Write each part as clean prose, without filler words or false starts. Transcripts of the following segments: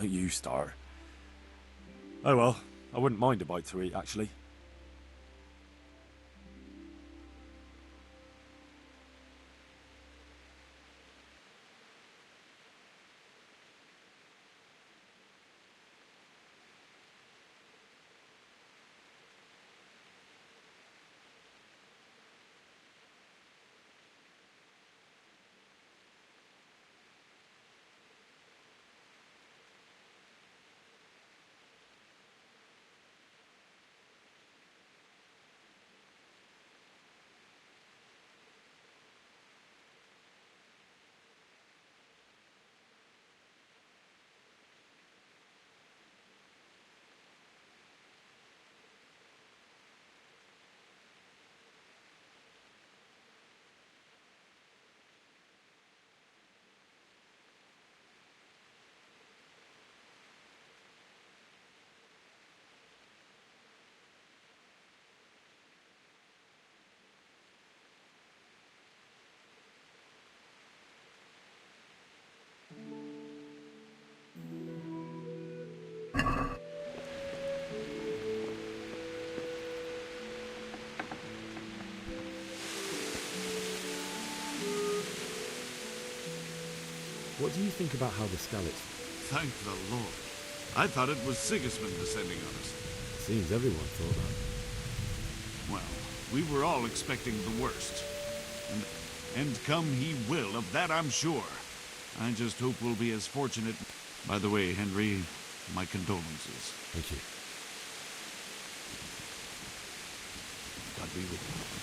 Don't you start. Oh well, I wouldn't mind a bite to eat, actually. What do you think about how the Skalitz... Thank the Lord. I thought it was Sigismund descending on us. Seems everyone thought that. Well, we were all expecting the worst. And come he will, of that I'm sure. I just hope we'll be as fortunate... By the way, Henry, my condolences. Thank you. God be with you.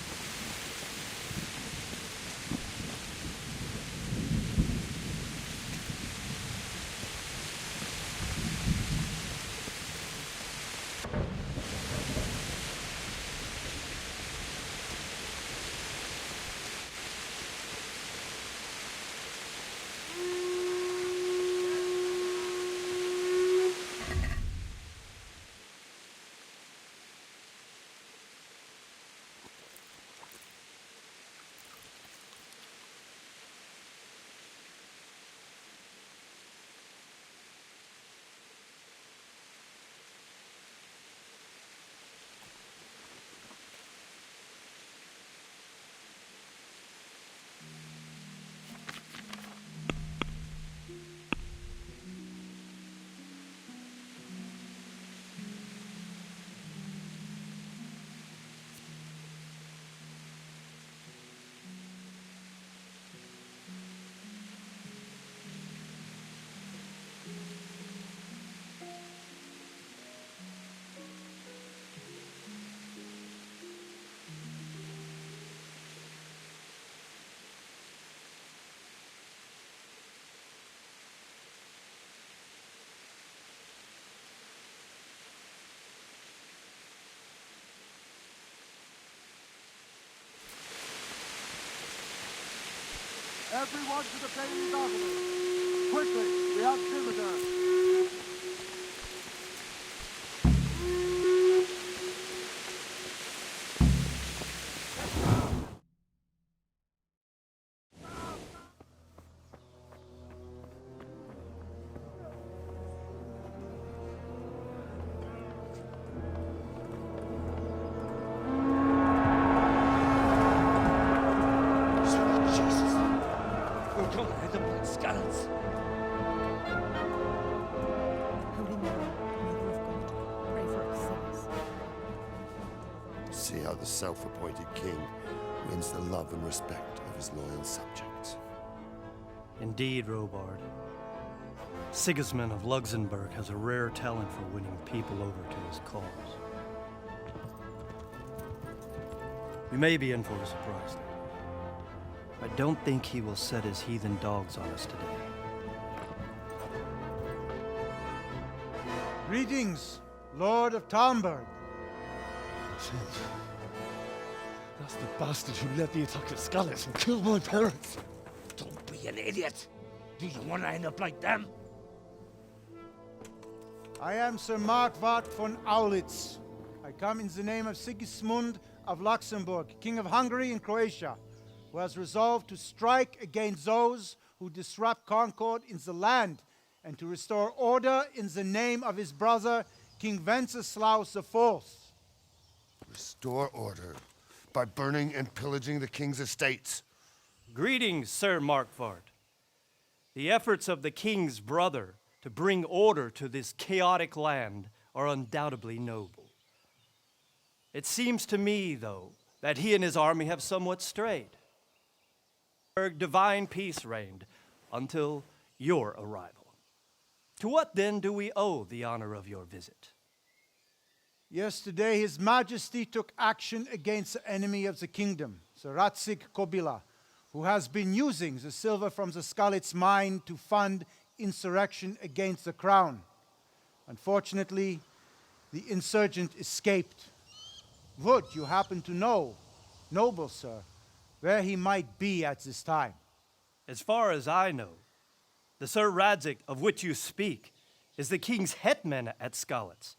Everyone to the Bailey's offices. Quickly, we have visitors. See how the self-appointed king wins the love and respect of his loyal subjects. Indeed, Robard. Sigismund of Luxembourg has a rare talent for winning people over to his cause. We may be in for a surprise, though. I don't think he will set his heathen dogs on us today. Greetings, Lord of Talmberg. That's the bastard who led the attack at Skalitz and killed my parents. Don't be an idiot. Do you want to end up like them? I am Sir Markwart von Aulitz. I come in the name of Sigismund of Luxembourg, King of Hungary and Croatia, who has resolved to strike against those who disrupt concord in the land and to restore order in the name of his brother, King Wenceslaus IV. Restore order by burning and pillaging the king's estates. Greetings, Sir Markvart. The efforts of the king's brother to bring order to this chaotic land are undoubtedly noble. It seems to me, though, that he and his army have somewhat strayed. Divine peace reigned until your arrival. To what then do we owe the honor of your visit? Yesterday, His Majesty took action against the enemy of the kingdom, the Ratzik Kobila, who has been using the silver from the Skalitz mine to fund insurrection against the crown. Unfortunately, the insurgent escaped. Would you happen to know, noble sir, where he might be at this time? As far as I know, the Sir Radzik of which you speak is the king's hetman at Skalitz.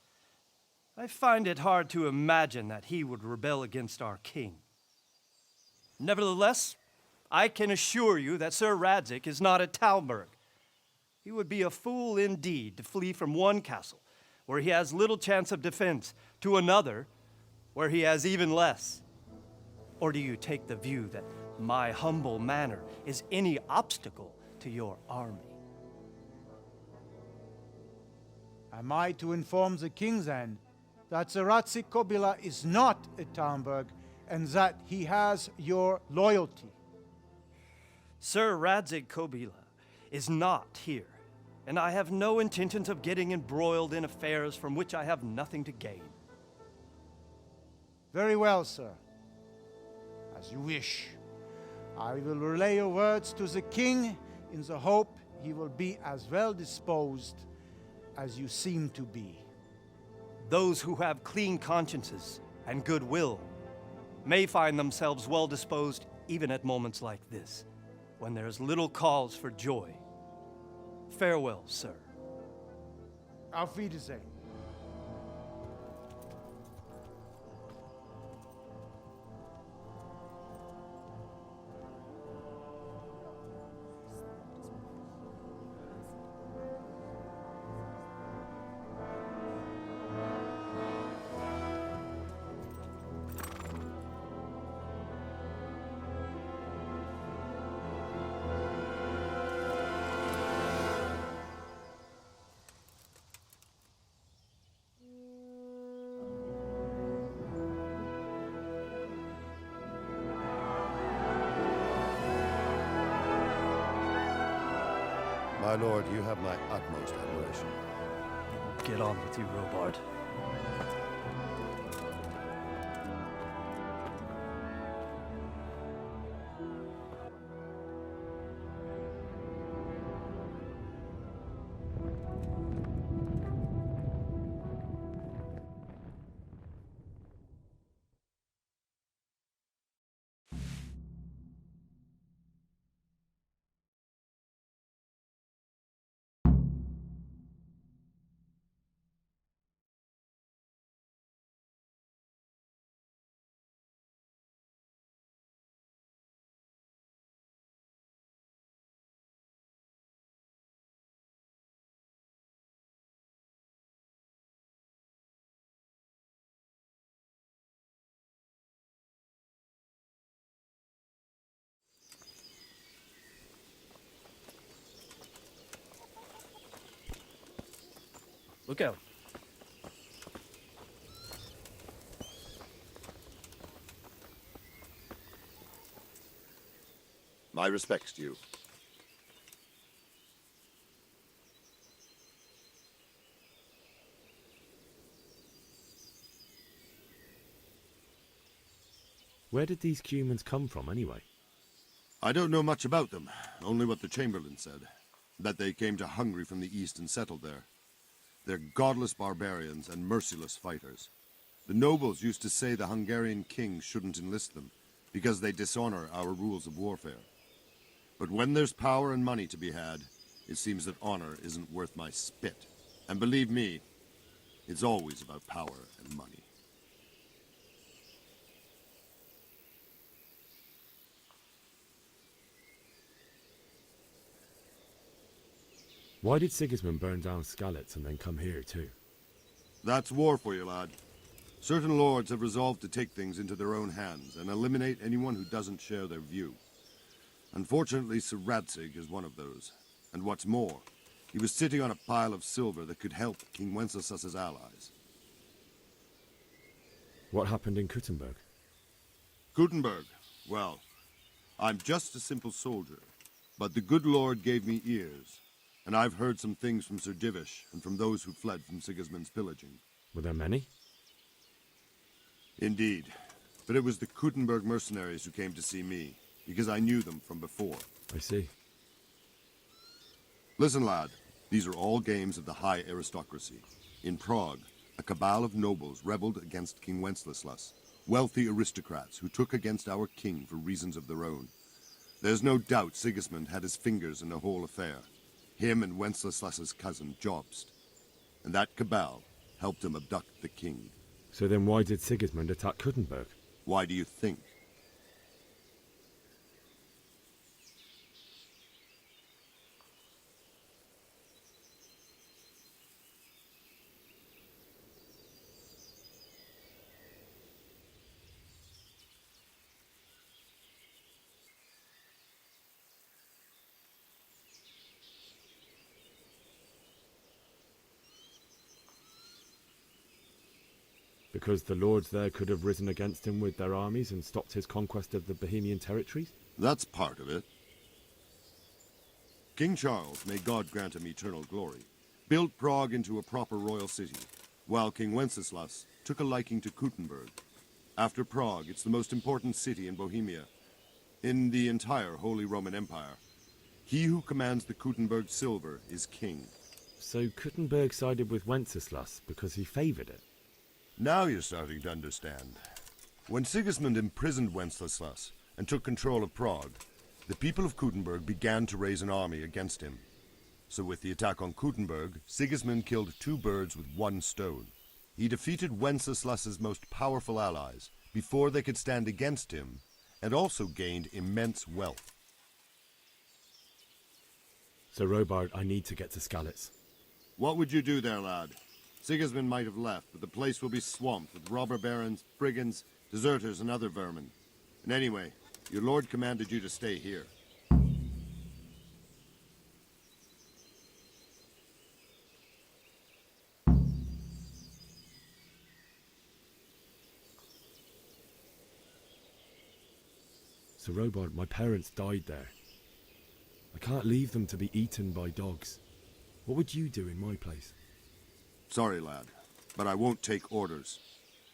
I find it hard to imagine that he would rebel against our king. Nevertheless, I can assure you that Sir Radzik is not at Talmberg. He would be a fool indeed to flee from one castle, where he has little chance of defense, to another, where he has even less. Or do you take the view that my humble manner is any obstacle to your army? Am I to inform the king then that the Ratzik Kobila is not at Talmberg and that he has your loyalty? Sir Radzik Kobila is not here, and I have no intentions of getting embroiled in affairs from which I have nothing to gain. Very well, sir. As you wish. I will relay your words to the king in the hope he will be as well disposed as you seem to be. Those who have clean consciences and goodwill may find themselves well disposed even at moments like this, when there is little cause for joy. Farewell, sir. Auf Wiedersehen. My lord, you have my utmost admiration. Get on with you, Robard. Look out. My respects to you. Where did these humans come from, anyway? I don't know much about them, only what the Chamberlain said. That they came to Hungary from the east and settled there. They're godless barbarians and merciless fighters. The nobles used to say the Hungarian king shouldn't enlist them, because they dishonor our rules of warfare. But when there's power and money to be had, it seems that honor isn't worth my spit. And believe me, it's always about power and money. Why did Sigismund burn down Skalitz and then come here too? That's war for you, lad. Certain lords have resolved to take things into their own hands and eliminate anyone who doesn't share their view. Unfortunately, Sir Radzig is one of those. And what's more, he was sitting on a pile of silver that could help King Wenceslas's allies. What happened in Kuttenberg? Gutenberg, well, I'm just a simple soldier, but the good Lord gave me ears, and I've heard some things from Sir Divish and from those who fled from Sigismund's pillaging. Were there many? Indeed, but it was the Kuttenberg mercenaries who came to see me, because I knew them from before. I see. Listen, lad, these are all games of the high aristocracy. In Prague, a cabal of nobles rebelled against King Wenceslas, wealthy aristocrats who took against our king for reasons of their own. There's no doubt Sigismund had his fingers in the whole affair. Him and Wenceslas's cousin, Jobst. And that cabal helped him abduct the king. So then why did Sigismund attack Kuttenberg? Why do you think? Because the lords there could have risen against him with their armies and stopped his conquest of the Bohemian territories? That's part of it. King Charles, may God grant him eternal glory, built Prague into a proper royal city, while King Wenceslas took a liking to Kuttenberg. After Prague, it's the most important city in Bohemia, in the entire Holy Roman Empire. He who commands the Kuttenberg silver is king. So Kuttenberg sided with Wenceslas because he favoured it? Now you're starting to understand. When Sigismund imprisoned Wenceslas and took control of Prague, the people of Kuttenberg began to raise an army against him. So with the attack on Kuttenberg, Sigismund killed two birds with one stone. He defeated Wenceslas's most powerful allies before they could stand against him, and also gained immense wealth. So Robard, I need to get to Skalitz. What would you do there, lad? Sigismund might have left, but the place will be swamped with robber barons, brigands, deserters, and other vermin. And anyway, your lord commanded you to stay here. So Robard, my parents died there. I can't leave them to be eaten by dogs. What would you do in my place? Sorry, lad, but I won't take orders.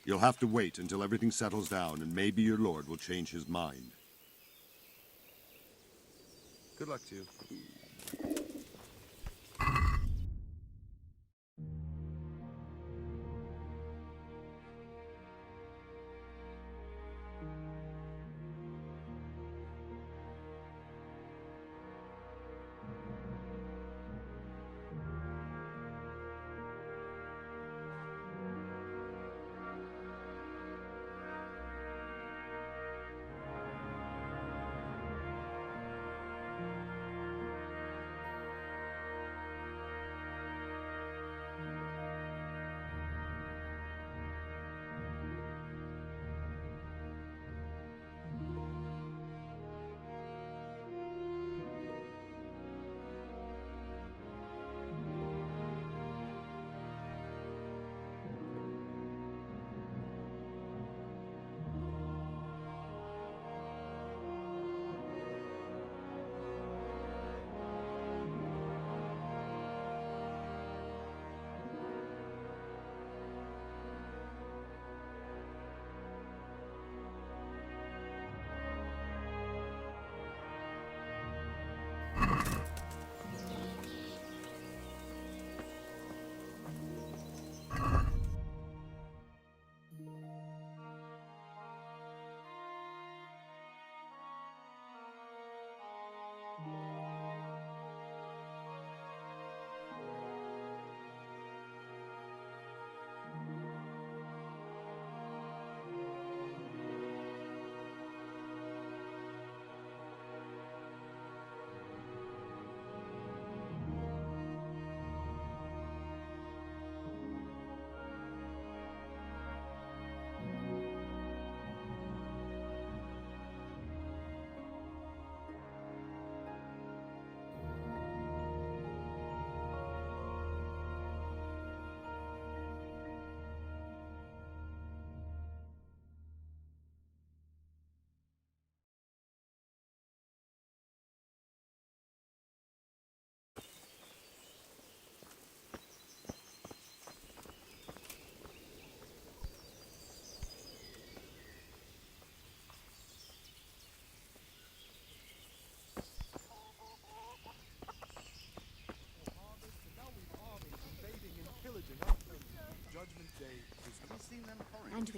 You'll have to wait until everything settles down, and maybe your lord will change his mind. Good luck to you.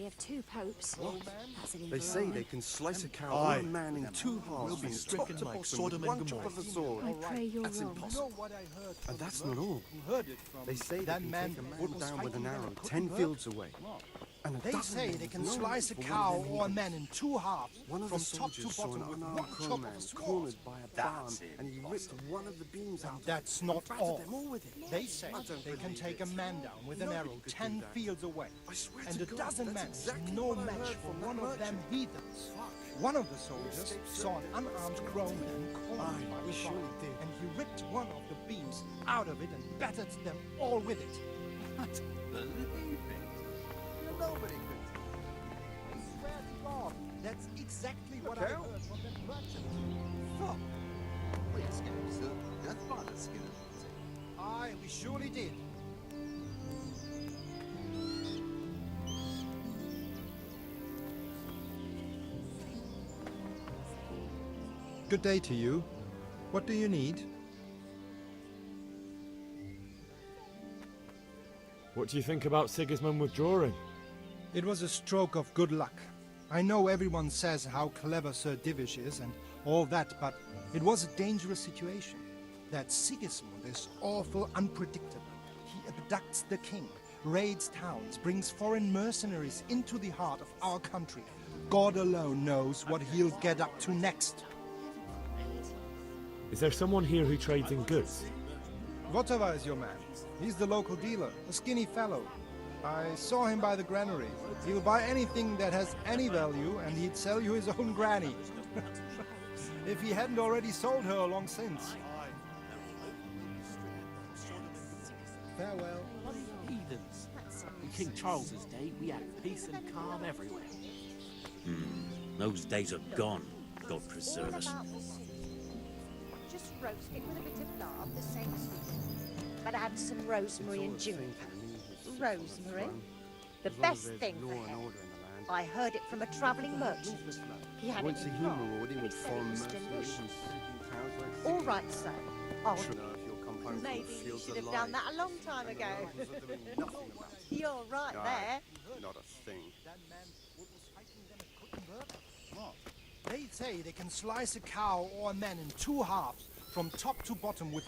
of 2 popes. That's an They say they can slice a cow or a man in 2 halves from top to bottom with one chop of a sword. I pray you're That's wrong. impossible. And that's not all. They say they can take a man down with an arrow 10 fields away. And They say they can slice a cow or a man in 2 halves One of from the top to soldiers saw bottom an with unarmed one chop of crowman a sword. cornered by a barn, and he ripped one of the beams out. That's and not battered all. them all with it. They say they can take a man down with an arrow 10 fields away. And a dozen men is no match for one of them heathens. One of the soldiers saw an unarmed crowman cornered by the barn, and he ripped one of the beams out of it and battered them all with it. I don't believe it. Nobody could. I swear to God, that's exactly what I Tell? heard from the merchant. Fuck. We escaped death by the skin of his teeth. Aye, we surely did. Good day to you. What do you need? What do you think about Sigismund withdrawing? It was a stroke of good luck. I know everyone says how clever Sir Divish is and all that, but it was a dangerous situation. That Sigismund is awful unpredictable. He abducts the king, raids towns, brings foreign mercenaries into the heart of our country. God alone knows what he'll get up to next. Is there someone here who trades in goods? Votava is your man. He's the local dealer, a skinny fellow. I saw him by the granary. He'll buy anything that has any value, and he'd sell you his own granny. If he hadn't already sold her long since. Farewell. Heathens. In King Charles's day, we had peace and calm everywhere. Those days are gone. God preserve us. Just roast it with a bit of lard, the same sweet. But add some rosemary and juniper. Rosemary? The best thing for health. I heard it from a travelling merchant. He had it Once a in humour Prague, already and with he said it foreign was mercenaries delicious. and city towns like All right, sir. I'll Sure. If you'll come home from Maybe the you fields should have alive, done that a long time and the ago. rebels are doing nothing about it. You're right Aye, there. Not a thing. They say they can slice a cow or a man in 2 halves, from top to bottom with...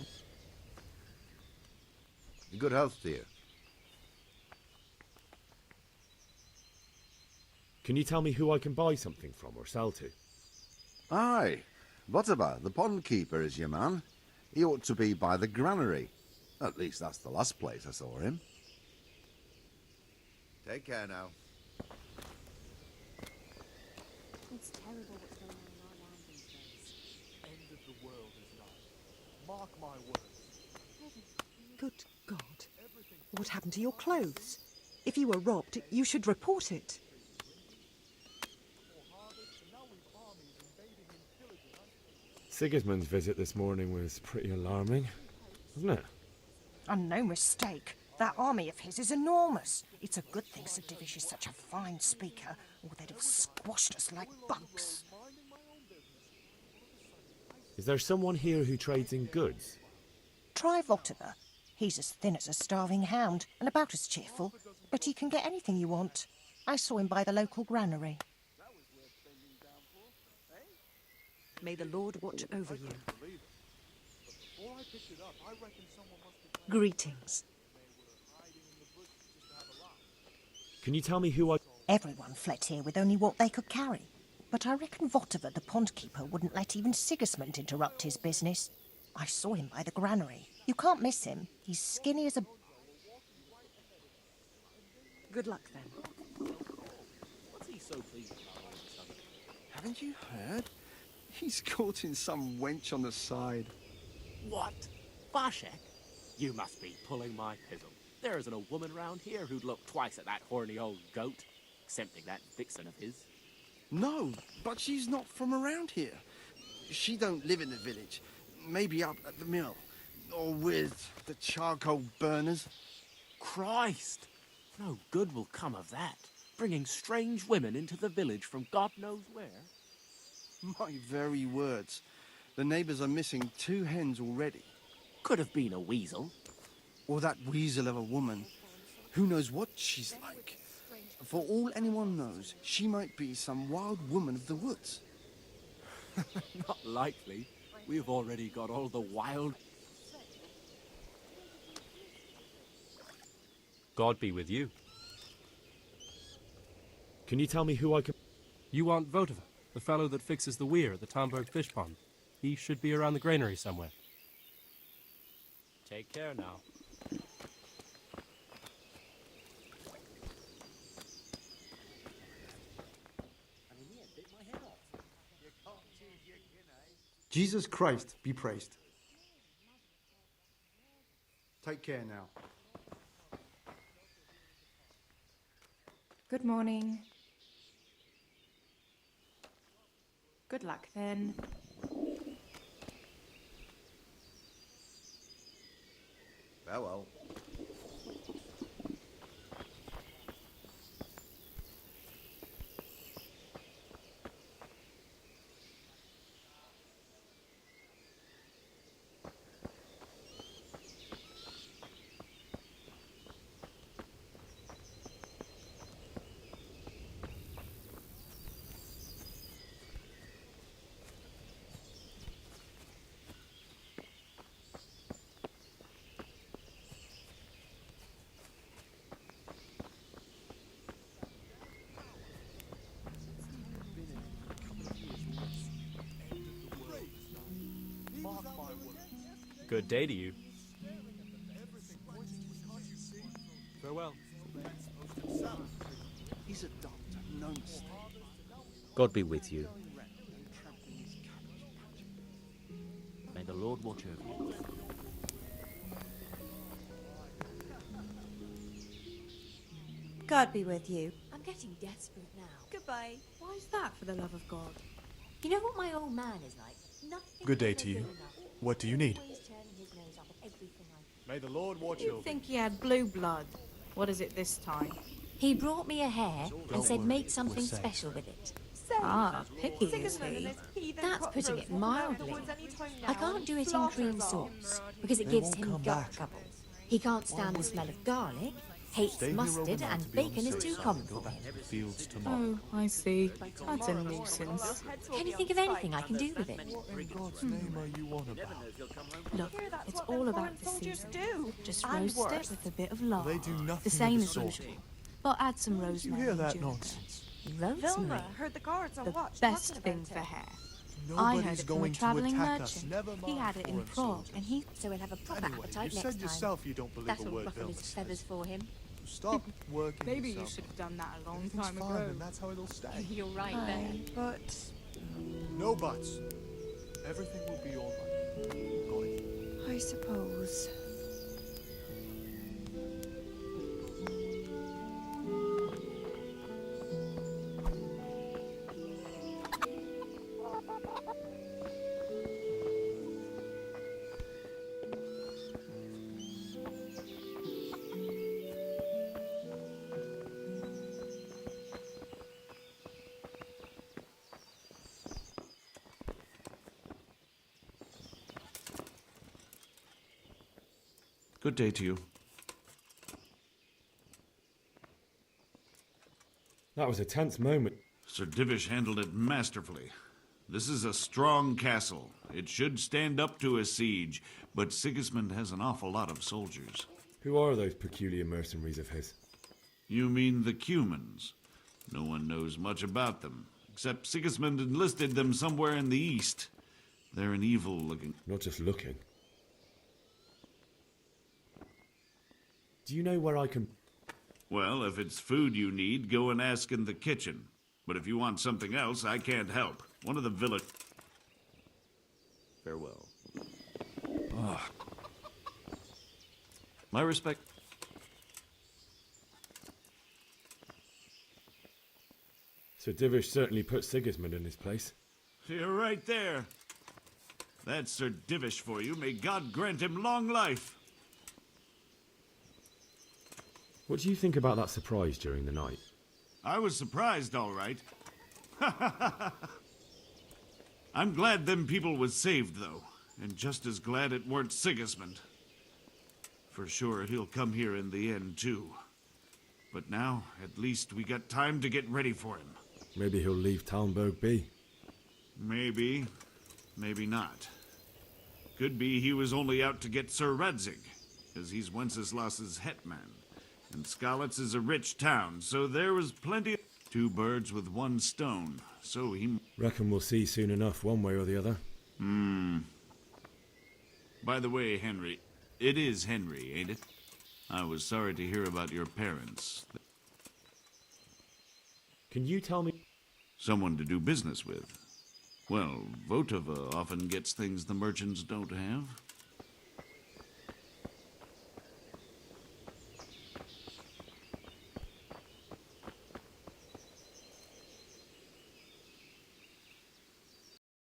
Good health to you. Can you tell me who I can buy something from or sell to? Aye. Votava, the pond keeper, is your man. He ought to be by the granary. At least that's the last place I saw him. Take care now. It's terrible what's going on in our land these days. End of the world is nigh. Mark my words. Good God. What happened to your clothes? If you were robbed, you should report it. Sigismund's visit this morning was pretty alarming, wasn't it? And no mistake. That army of his is enormous. It's a good thing Sir Divish is such a fine speaker, or they'd have squashed us like bugs. Is there someone here who trades in goods? Try Votava. He's as thin as a starving hound, and about as cheerful, but he can get anything you want. I saw him by the local granary. May the Lord watch over you. Greetings. Can you tell me who I... Everyone fled here with only what they could carry. But I reckon Votava, the pond keeper, wouldn't let even Sigismund interrupt his business. I saw him by the granary. You can't miss him. He's skinny as a... Good luck, then. What's he so pleased about all of a sudden? Haven't you heard? He's courting some wench on the side. What? Vashek? You must be pulling my pizzle. There isn't a woman round here who'd look twice at that horny old goat, excepting that vixen of his. No, but she's not from around here. She don't live in the village. Maybe up at the mill. Or with the charcoal burners. Christ! No good will come of that. Bringing strange women into the village from God knows where. My very words. The neighbours are missing 2 hens already. Could have been a weasel. Or that weasel of a woman. Who knows what she's like. For all anyone knows, she might be some wild woman of the woods. Not likely. We've already got all the wild... God be with you. Can you tell me who I can... You want Votova, the fellow that fixes the weir at the Talmberg fish pond. He should be around the granary somewhere. Take care now. Jesus Christ be praised. Take care now. Good morning. Good luck then. Farewell. Good day to you. Farewell. He's a doctor, no mistake. God be with you. May the Lord watch over you. God be with you. I'm getting desperate now. Goodbye. Why is that, for the love of God? You know what my old man is like? Nothing Good day ever to you. good enough. What do you need? Always turning his nose up at everything I... May the Lord watch You think he had blue blood? What is it this time? He brought me a hare Don't and said worry, make we're something safe. special with it. Ah, picky is he? That's putting it mildly. I can't do it in cream sauce because it gives him gut trouble. He can't stand the smell of garlic, hates Stay here mustard, overnight and to be on the bacon is safe too side. common Go for back him. to the fields tomorrow. Oh, I see. That's a nuisance. Can you think of anything I can do with it? What in God's name are you on about? Look, it's all about the season. Just And roast worse. it with a bit of lard. They do nothing The same of the as sort. usual. But add some Did you rosemary hear and that ginger. nonsense? Rosemary. heard the guards on The watch best talking thing about for it. hair. I heard Nobody's it from a going to travelling attack us. merchant. Never He mind had it in foreign Prague, soldiers. and he... So we'll have a proper Anyway, appetite you next said time. yourself you don't believe a That'll word ruffle Vilma his says. feathers for him. Stop working Maybe you yourself. should have done that a long It's time fine, ago. and that's how it'll stay. You're right there. But No buts. Everything will be all right. Got it. I suppose. Good day to you. That was a tense moment. Sir Divish handled it masterfully. This is a strong castle. It should stand up to a siege, but Sigismund has an awful lot of soldiers. Who are those peculiar mercenaries of his? You mean the Cumans? No one knows much about them, except Sigismund enlisted them somewhere in the east. They're an evil-looking... Not just looking. Do you know where I can... Well, if it's food you need, go and ask in the kitchen. But if you want something else, I can't help. One of the village... Farewell. My respect. Sir Divish certainly put Sigismund in his place. You're right there. That's Sir Divish for you. May God grant him long life. What do you think about that surprise during the night? I was surprised, all right. I'm glad them people was saved, though. And just as glad it weren't Sigismund. For sure, he'll come here in the end, too. But now, at least we got time to get ready for him. Maybe he'll leave Talmberg be. Maybe. Maybe not. Could be he was only out to get Sir Radzig, as he's Wenceslas's hetman. And Skalitz is a rich town, so there was plenty of... 2 birds with 1 stone, so he... Reckon we'll see soon enough, one way or the other. By the way, Henry, it is Henry, ain't it? I was sorry to hear about your parents. Can you tell me... Someone to do business with. Well, Votova often gets things the merchants don't have.